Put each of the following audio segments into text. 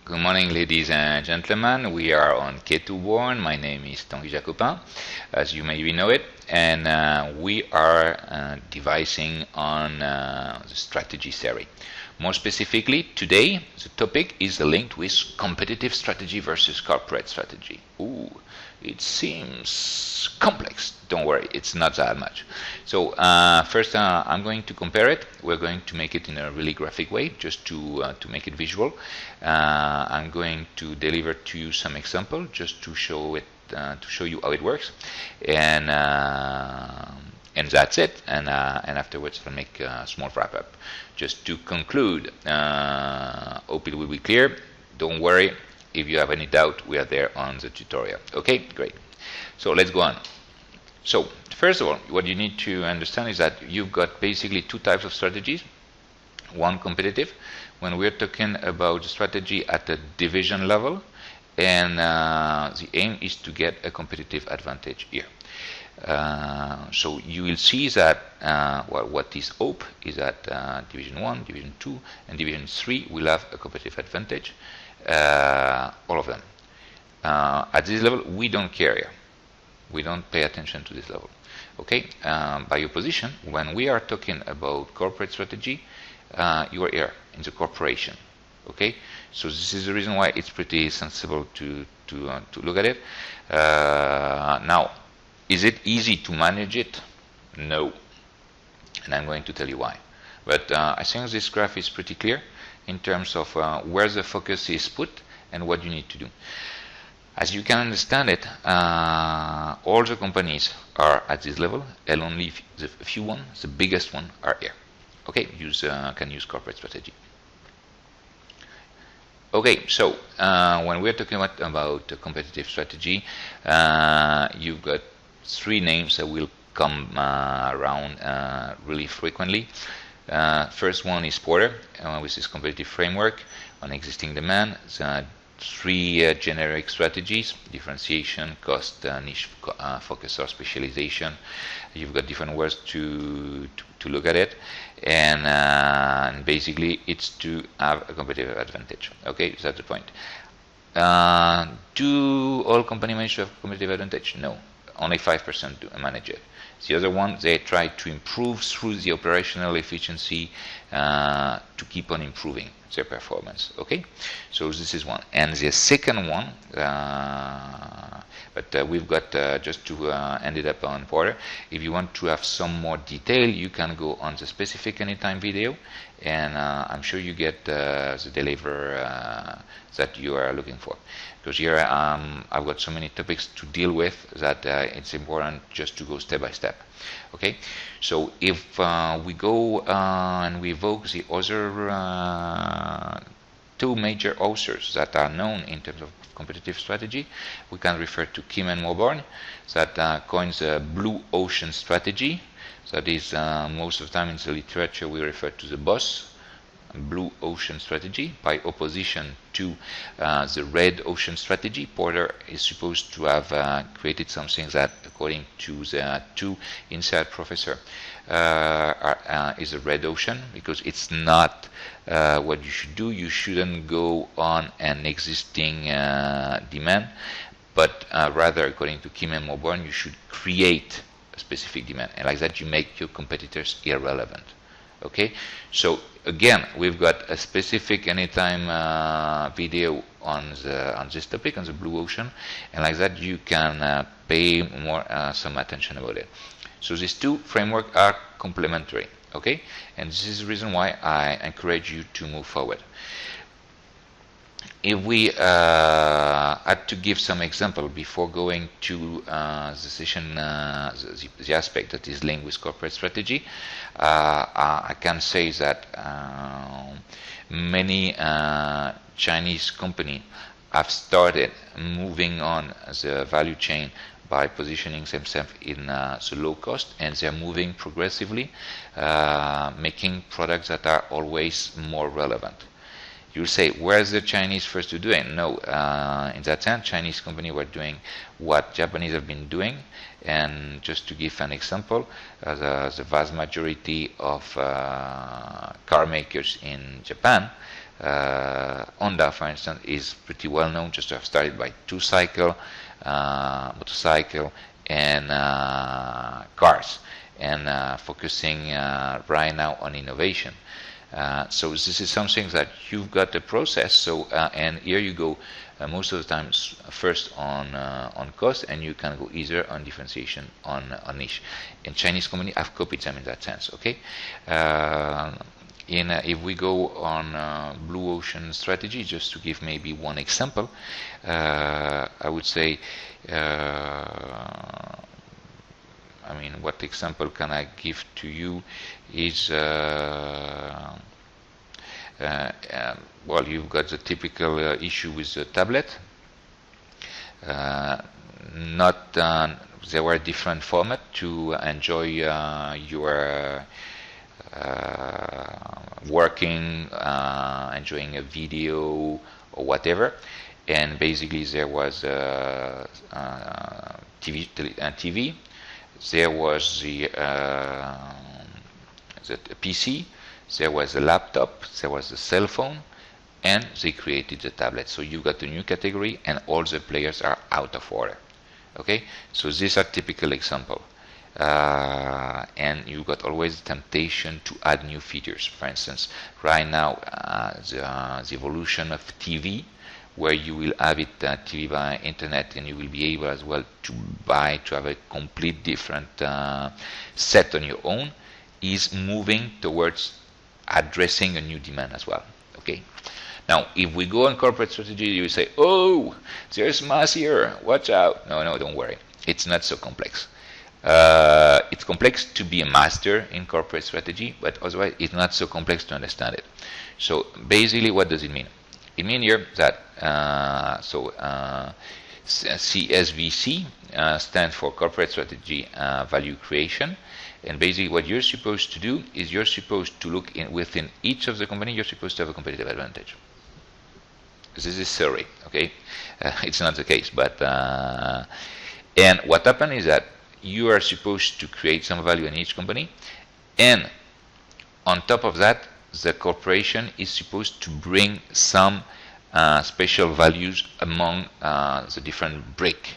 Good morning, ladies and gentlemen. We are on K2 Born. My name is Tanguy Jacopin, as you maybe know it, and we are devising on the strategy theory. More specifically, today the topic is linked with competitive strategy versus corporate strategy. Ooh, it seems complex. Don't worry, it's not that much. So first, I'm going to compare it. We're going to make it in a really graphic way, just to make it visual. I'm going to deliver to you some example, just to show it, to show you how it works, and that's it. And afterwards, I'll make a small wrap up. Just to conclude, hope it will be clear. Don't worry. If you have any doubt, we are there on the tutorial. Okay, great. So let's go on. So first of all, what you need to understand is that you've got basically two types of strategies. One, competitive, when we're talking about strategy at the division level, and the aim is to get a competitive advantage here. So you will see that what is hope is that Division 1, Division 2, and Division 3 will have a competitive advantage. All of them. At this level, we don't care here. We don't pay attention to this level. Okay. By opposition, when we are talking about corporate strategy, you are here in the corporation. Okay. So this is the reason why it's pretty sensible to look at it. Now, is it easy to manage it? No. And I'm going to tell you why. But I think this graph is pretty clear in terms of where the focus is put and what you need to do. As you can understand it, all the companies are at this level, and only the few ones, the biggest one, are here. Okay, can use corporate strategy. Okay, so when we're talking about competitive strategy, you've got three names that will come around really frequently. First one is Porter, with his competitive framework on existing demand. Three generic strategies: differentiation, cost, niche focus, or specialization. You've got different words to look at it, and basically it's to have a competitive advantage. Okay, so that's the point. Do all companies manage to have a competitive advantage? No, only 5% do manage it. The other one, they try to improve through the operational efficiency to keep on improving their performance. Okay, so this is one. And the second one, but we've got just to end it up on Porter. If you want to have some more detail, you can go on the specific anytime video, and I'm sure you get the deliver that you are looking for. Because here I've got so many topics to deal with that it's important just to go step by step. Okay, so if we go and we evoke the other two major authors that are known in terms of competitive strategy, we can refer to Kim and Moorburn, that coins a blue ocean strategy. That is, most of the time in the literature we refer to the BOSS, blue ocean strategy, by opposition to the red ocean strategy. Porter is supposed to have created something that, according to the two inside professor, is a red ocean, because it's not what you should do. You shouldn't go on an existing demand, but rather, according to Kim and Moorburn, you should create a specific demand, and like that you make your competitors irrelevant. Okay, so again, we've got a specific anytime video on this topic, on the blue ocean, and like that you can pay more some attention about it. So these two frameworks are complementary. Okay, and this is the reason why I encourage you to move forward. If we had to give some example before going to the session, the aspect that is linked with corporate strategy, I can say that many Chinese companies have started moving on the value chain by positioning themselves in the low cost, and they're moving progressively, making products that are always more relevant. You'll say, where's the Chinese first to do it? No, in that sense, Chinese companies were doing what Japanese have been doing. And just to give an example, the vast majority of car makers in Japan Honda, for instance, is pretty well known just to have started by motorcycle, and cars, and focusing right now on innovation. So this is something that you've got the process. So and here you go most of the times first on cost, and you can go either on differentiation on niche. And Chinese company have copied them in that sense. Okay. If we go on blue ocean strategy, just to give maybe one example, I would say, I mean, what example can I give to you is, well, you've got the typical issue with the tablet. There were different formats to enjoy your working, enjoying a video or whatever, and basically there was TV, there was the PC, there was a laptop, there was a cell phone, and they created the tablet. So you got a new category, and all the players are out of order. Okay, so these are typical example. And you got always the temptation to add new features. For instance, right now the evolution of TV, where you will have it TV by internet, and you will be able as well to have a complete different set on your own, is moving towards addressing a new demand as well. Okay. Now, if we go on corporate strategy, you say, "Oh, there's mass here. Watch out!" No, don't worry. It's not so complex. It's complex to be a master in corporate strategy, but otherwise it's not so complex to understand it. So basically, what does it mean? It means here that CSVC stands for Corporate Strategy Value Creation. And basically what you're supposed to do is you're supposed to look within each of the company, you're supposed to have a competitive advantage. This is theory, okay? It's not the case, but and what happened is that you are supposed to create some value in each company, and on top of that, the corporation is supposed to bring some special values among the different brick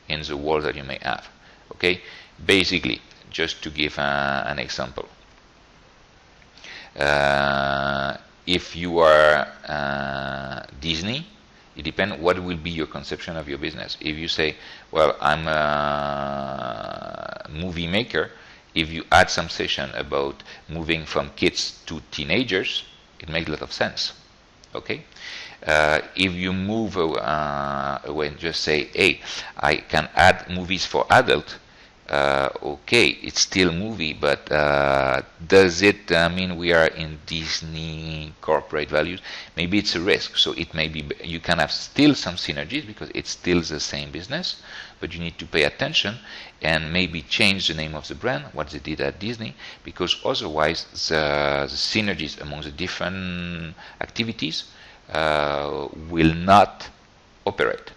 in the world that you may have. Okay, basically, just to give an example, if you are Disney, it depends what will be your conception of your business. If you say, well, I'm a movie maker, if you add some session about moving from kids to teenagers, it makes a lot of sense. Okay? If you move away and just say, hey, I can add movies for adult, okay, it's still movie, but does it mean we are in Disney corporate values? Maybe it's a risk. So it may be, you can have still some synergies because it's still the same business, but you need to pay attention and maybe change the name of the brand, what they did at Disney, because otherwise the synergies among the different activities will not operate.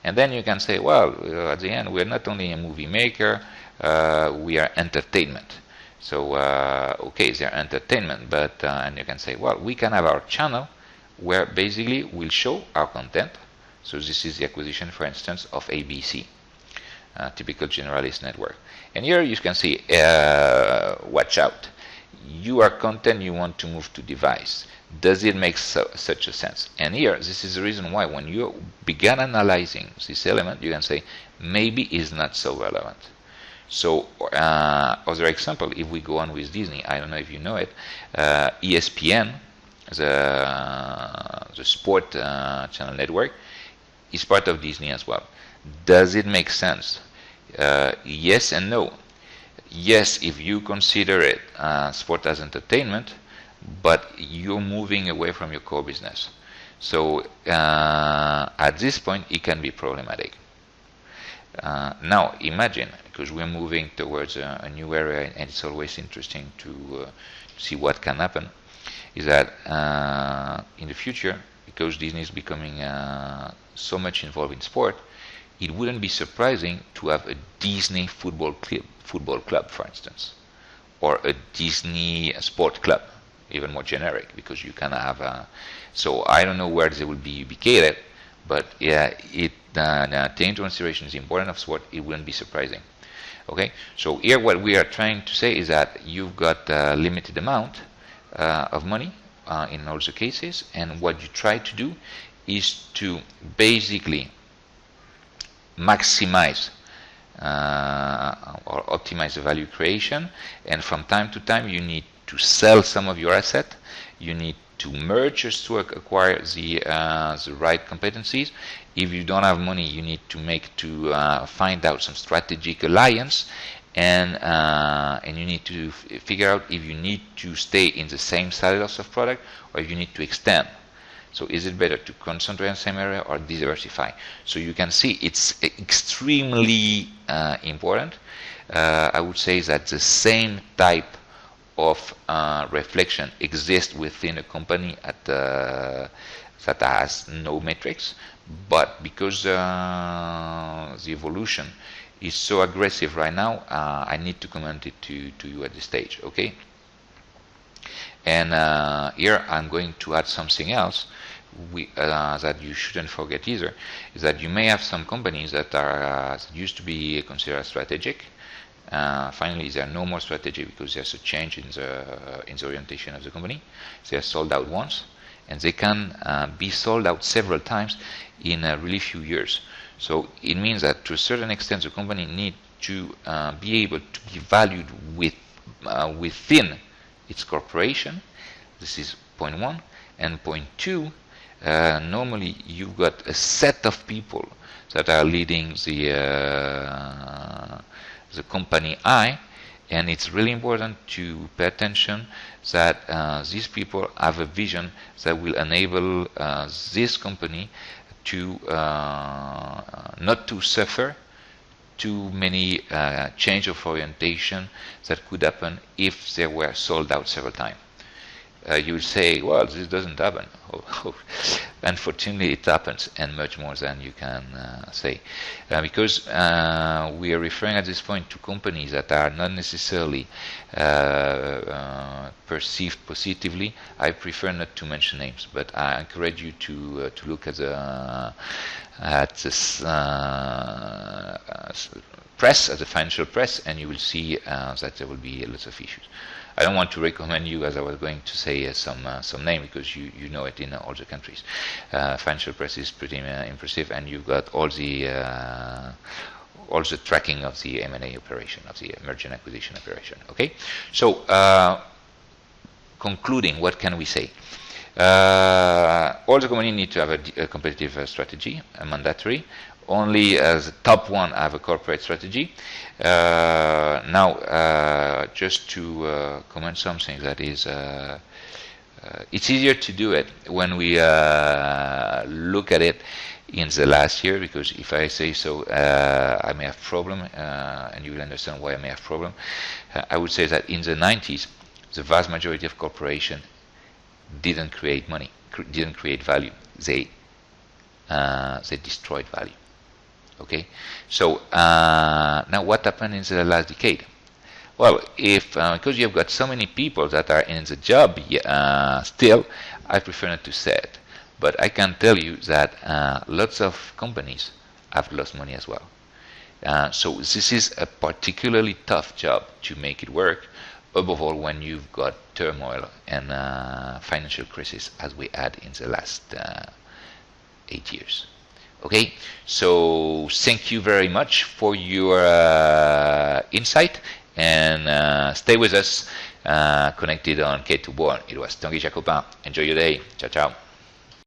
And then you can say, well, at the end, we're not only a movie maker, we are entertainment. So, okay, they're entertainment, but, and you can say, well, we can have our channel where basically we'll show our content. So this is the acquisition, for instance, of ABC, typical generalist network. And here you can see, watch out. You are content, you want to move to device. Does it make such a sense? And here, this is the reason why when you begin analyzing this element, you can say, maybe it's not so relevant. So, other example, if we go on with Disney, I don't know if you know it, ESPN, the sport channel network, is part of Disney as well. Does it make sense? Yes and no. Yes, if you consider it sport as entertainment, but you're moving away from your core business. So at this point, it can be problematic. Now, imagine, because we're moving towards a new area, and it's always interesting to see what can happen, is that in the future, because Disney is becoming so much involved in sport, it wouldn't be surprising to have a Disney football club, for instance, or a Disney sport club. even more generic, because you can have so I don't know where they will be ubicated, but yeah, taking into consideration the importance of SWOT, it wouldn't be surprising. Okay, so here what we are trying to say is that you've got a limited amount of money in all the cases, and what you try to do is to basically maximize or optimize the value creation, and from time to time you need to sell some of your asset, you need to merge just to acquire the right competencies. If you don't have money, you need to find out some strategic alliance, and you need to figure out if you need to stay in the same silos of product or if you need to extend. So is it better to concentrate on the same area or diversify? So you can see it's extremely important. I would say that the same type of reflection exists within a company that has no metrics, but because the evolution is so aggressive right now, I need to comment it to you at this stage, okay? And here I'm going to add something else that you shouldn't forget either, is that you may have some companies that are used to be considered strategic. Finally, they are no more strategic because there's a change in the orientation of the company. They are sold out once, and they can be sold out several times in a really few years. So it means that to a certain extent the company needs to be able to be valued within its corporation. This is point one. And point two, normally you've got a set of people that are leading the company I, and it's really important to pay attention that these people have a vision that will enable this company to not to suffer too many change of orientation that could happen if they were sold out several times. You will say, well, this doesn't happen. Unfortunately, it happens, and much more than you can say. Because we are referring at this point to companies that are not necessarily perceived positively. I prefer not to mention names, but I encourage you to look at this press, at the financial press, and you will see that there will be lots of issues. I don't want to recommend you, as I was going to say, some name, because you know it in all the countries. Financial press is pretty impressive, and you've got all the tracking of the M&A operation, of the merger and acquisition operation. Okay, so concluding, what can we say? All the companies need to have a competitive strategy, mandatory. Only as a top one have a corporate strategy. Now, just to comment something that is, it's easier to do it when we look at it in the last year, because if I say so, I may have problem, and you will understand why I may have problem. I would say that in the 90s, the vast majority of corporations didn't create money, didn't create value. They destroyed value. Okay, so now what happened in the last decade? Well, if because you've got so many people that are in the job still, I prefer not to say it, but I can tell you that lots of companies have lost money as well. So this is a particularly tough job to make it work, above all when you've got turmoil and financial crisis as we had in the last 8 years. Okay, so thank you very much for your insight, and stay with us, connected on K2Born. It was Tanguy Jacopin. Enjoy your day. Ciao, ciao.